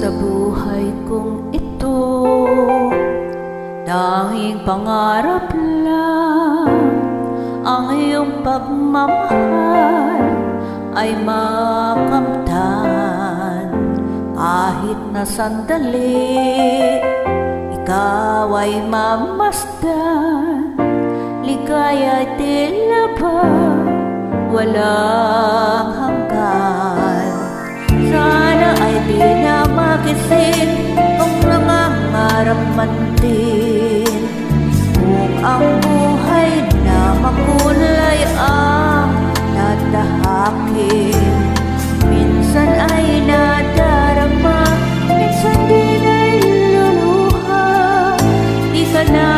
Sa buhay kong ito, tanging pangarap lang ang iyong pagmamahal ay makamtan. Kahit na sandali, ikaw ay mamasdan. Ligaya'y tila ba walang hanggan. Sana ay di na magising kung nangangarap man din. Kung ang buhay na makulay ang tatahakin, minsan ay nadarama, minsan din ay luluha. Di ka na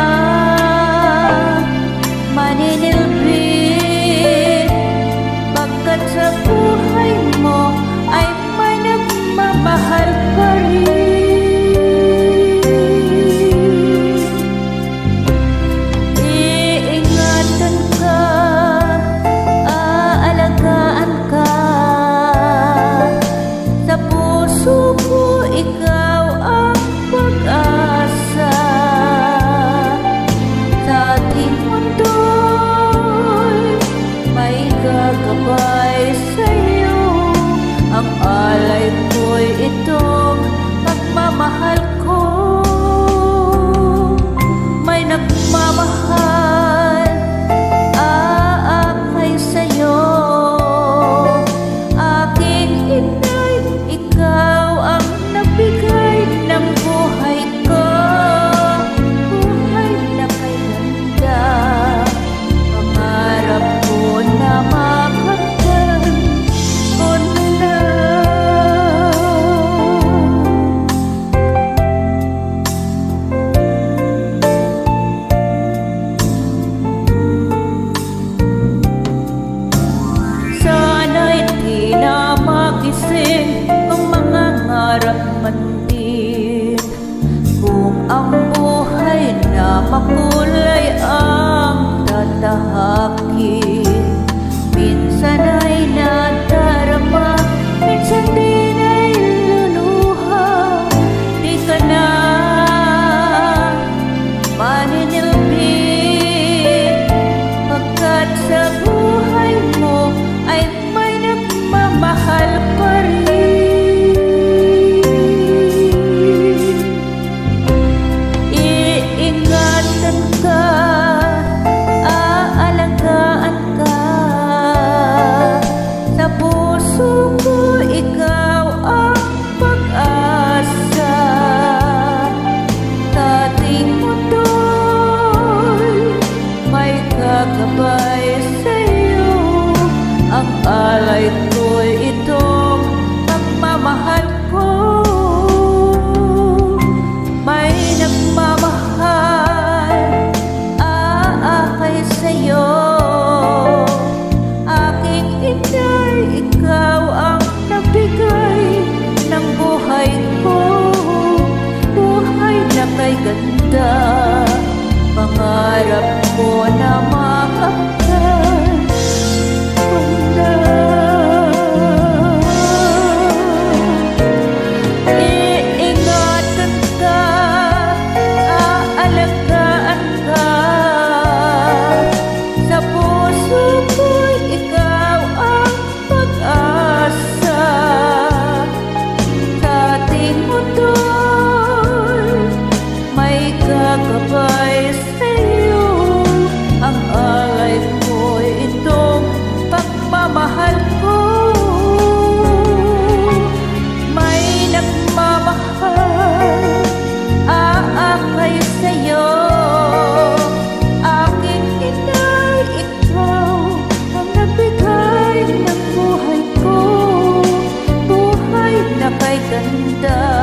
maninilbi, pagkat sa buhay mo ay may nagmamahal pa rin. Iingatan ka, aalagaan ka. Sa puso ko ikaw ang pag-asa. Sa ating mundo'y may gagabay sa'yo. Ang alay ko'y itong pagmamahal ko. May nagmamahal aakay sa'yo. Aking inay, ikaw ang nagbigay ng buhay ko. Buhay na kay ganda, pangarap ko na makamtan ko na. Sana'y di na magising kung mangangarap man din. Kung ang buhay na makulay ang tatahakin, minsan ay nadarama, minsan din ay luluha. Di ka na maninilbi, pagkat sa buhay mo ay may nagmamahal pa rin. Iingatan ka, aalagaan ka. Sa puso ko ikaw ang pag-asa. Sa ating mundo'y may gagabay sa'yo. Ang alay ko'y itong pagmamahal ko. May nagmamahal aakay sa'yo. Aking inay, ikaw ang nagbigay ng buhay ko. Buhay na kay ganda, pangarap ko na makamtan ko na. Iingatan ka, aalagaan ka. Sa puso ko'y ikaw ang pag-asa. Sa ating mundo'y may gagabay sa'yo. Ang alay ko'y itong pagmamahal ko. May nagmamahal aakay sa'yo. Aking inay, ikaw ang nagbigay ng buhay ko. Buhay na kay ganda,